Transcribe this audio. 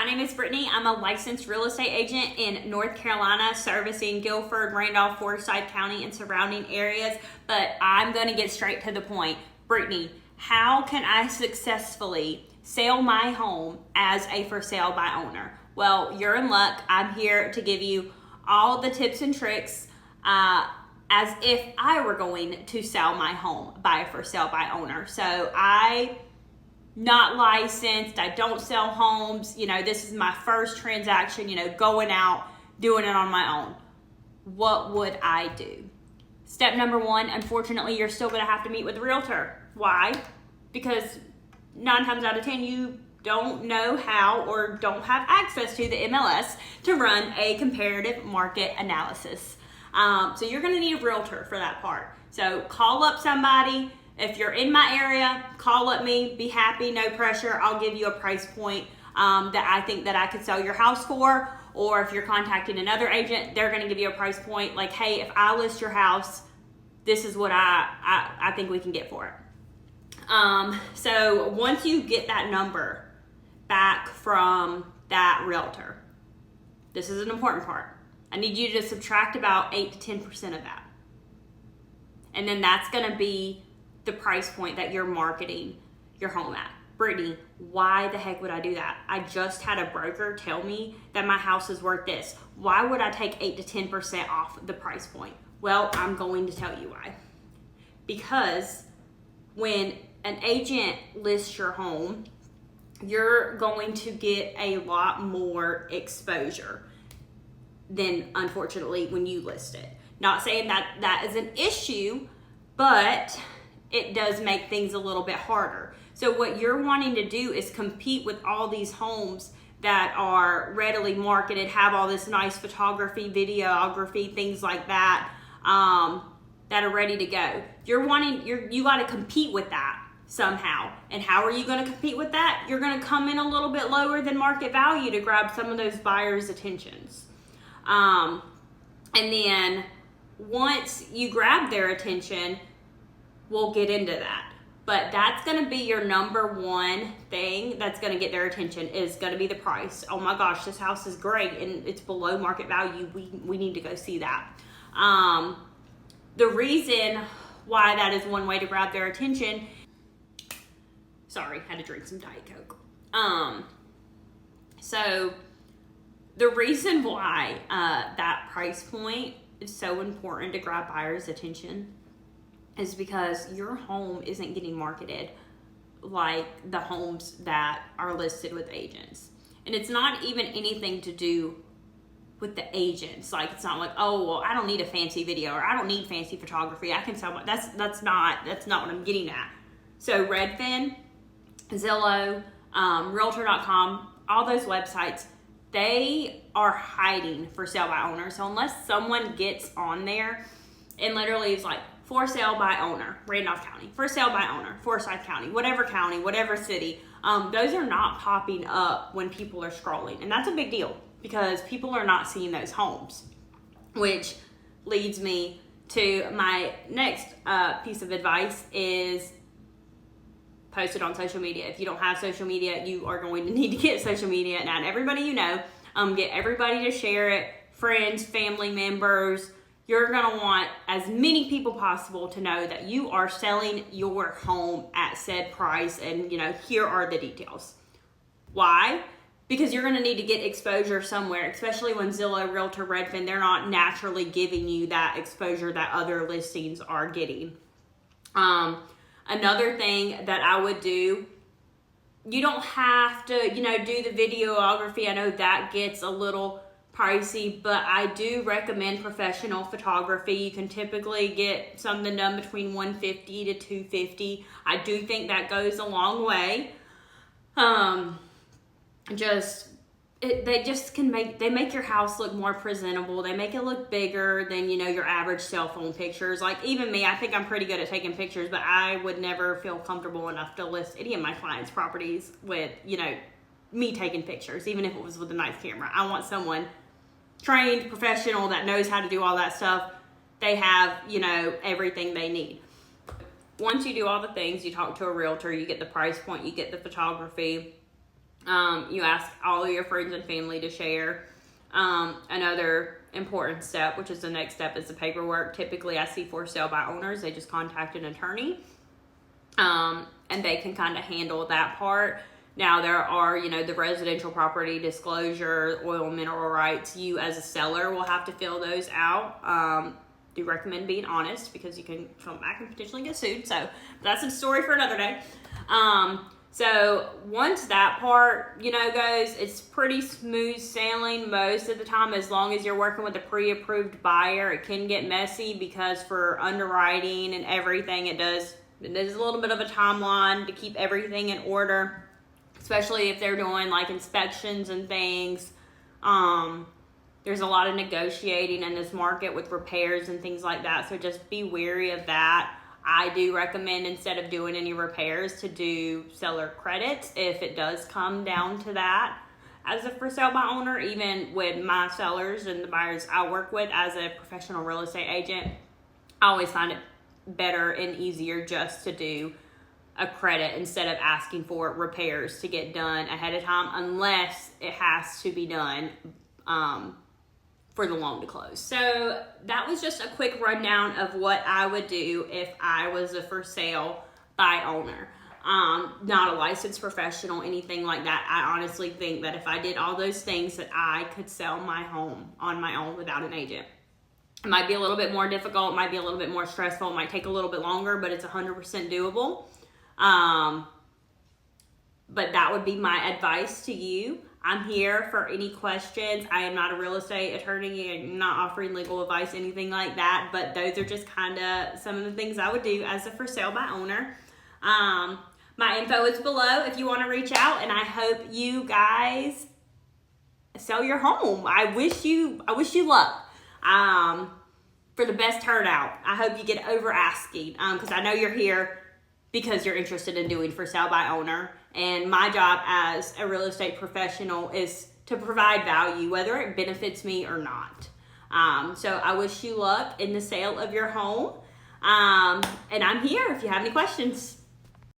name is Brittany. I'm a licensed real estate agent in North Carolina, servicing Guilford, Randolph, Forsyth County, and surrounding areas. But I'm going to get straight to the point. Brittany, how can I successfully sell my home as a for sale by owner? Well, you're in luck. I'm here to give you all the tips and tricks as if I were going to sell my home by a for sale by owner. So not licensed, I don't sell homes, this is my first transaction, going out, doing it on my own. What would I do? Step number one, unfortunately, you're still gonna have to meet with a realtor. Why? Because 9 times out of 10, you don't know how or don't have access to the MLS to run a comparative market analysis. So you're gonna need a realtor for that part. So call up somebody. If you're in my area, call up me, be happy, no pressure. I'll give you a price point that I think that I could sell your house for. Or if you're contacting another agent, they're gonna give you a price point like, hey, if I list your house, this is what I think we can get for it. So once you get that number back from that realtor, this is an important part. I need you to subtract about 8 to 10% of that. And then that's gonna be the price point that you're marketing your home at. Brittany, why the heck would I do that? I just had a broker tell me that my house is worth this. Why would I take 8 to 10% off the price point? Well, I'm going to tell you why. Because when an agent lists your home, you're going to get a lot more exposure than, unfortunately, when you list it. Not saying that that is an issue, but it does make things a little bit harder. So what you're wanting to do is compete with all these homes that are readily marketed, have all this nice photography, videography, things like that, that are ready to go. You got to compete with that somehow. And how are you going to compete with that? You're going to come in a little bit lower than market value to grab some of those buyers' attentions. And then once you grab their attention, we'll get into that. But that's going to be your number one thing that's going to get their attention, is going to be the price. Oh my gosh, this house is great and it's below market value. We need to go see that. The reason why that is one way to grab their attention, sorry, had to drink some Diet Coke. So the reason why that price point is so important to grab buyers' attention is because your home isn't getting marketed like the homes that are listed with agents. And it's not even anything to do with the agents. Like, it's not like, oh, well, I don't need a fancy video, or I don't need fancy photography. I can sell my, that's not what I'm getting at. So Redfin, Zillow, Realtor.com, all those websites, they are hiding for sale by owner. So unless someone gets on there and literally is like, for sale by owner, Randolph County, for sale by owner, Forsyth County, whatever city, those are not popping up when people are scrolling. And that's a big deal because people are not seeing those homes, which leads me to my next piece of advice is post it on social media. If you don't have social media, you are going to need to get social media. And everybody you know, get everybody to share it, friends, family members. You're gonna want as many people possible to know that you are selling your home at said price, and here are the details. Why? Because you're gonna need to get exposure somewhere, especially when Zillow, Realtor, Redfin, they're not naturally giving you that exposure that other listings are getting. Another thing that I would do, you don't have to, do the videography. I know that gets a little pricey, but I do recommend professional photography. You can typically get something done between $150 to $250. I do think that goes a long way. They make your house look more presentable. They make it look bigger than, your average cell phone pictures. Like, even me, I think I'm pretty good at taking pictures, but I would never feel comfortable enough to list any of my clients' properties with, me taking pictures, even if it was with a nice camera. I want someone trained, professional, that knows how to do all that stuff. They have, everything they need. Once you do all the things, you talk to a realtor, you get the price point, you get the photography, You ask all of your friends and family to share. Another important step, which is the next step, is the paperwork. Typically, I see for sale by owners, they just contact an attorney, and they can kind of handle that part. Now, there are, the residential property disclosure, oil and mineral rights. You as a seller will have to fill those out. Do recommend being honest, because you can come back and potentially get sued. So that's a story for another day. So once that part, goes, it's pretty smooth sailing most of the time, as long as you're working with a pre-approved buyer. It can get messy because for underwriting and everything, it is a little bit of a timeline to keep everything in order, especially if they're doing like inspections and things. There's a lot of negotiating in this market with repairs and things like that. So just be wary of that. I do recommend, instead of doing any repairs, to do seller credits if it does come down to that. As a for sale by owner, even with my sellers and the buyers I work with as a professional real estate agent, I always find it better and easier just to do a credit instead of asking for repairs to get done ahead of time, unless it has to be done for the loan to close. So that was just a quick rundown of what I would do if I was a for sale by owner. Not a licensed professional, anything like that. I honestly think that if I did all those things, that I could sell my home on my own without an agent. It might be a little bit more difficult, it might be a little bit more stressful, it might take a little bit longer, but it's 100% doable. But that would be my advice to you. I'm here for any questions. I am not a real estate attorney. I'm not offering legal advice, anything like that. But those are just kind of some of the things I would do as a for sale by owner. My info is below if you want to reach out. And I hope you guys sell your home. I wish you luck for the best turnout. I hope you get over asking, because I know you're here because you're interested in doing for sale by owner. And my job as a real estate professional is to provide value, whether it benefits me or not. So I wish you luck in the sale of your home. And I'm here if you have any questions.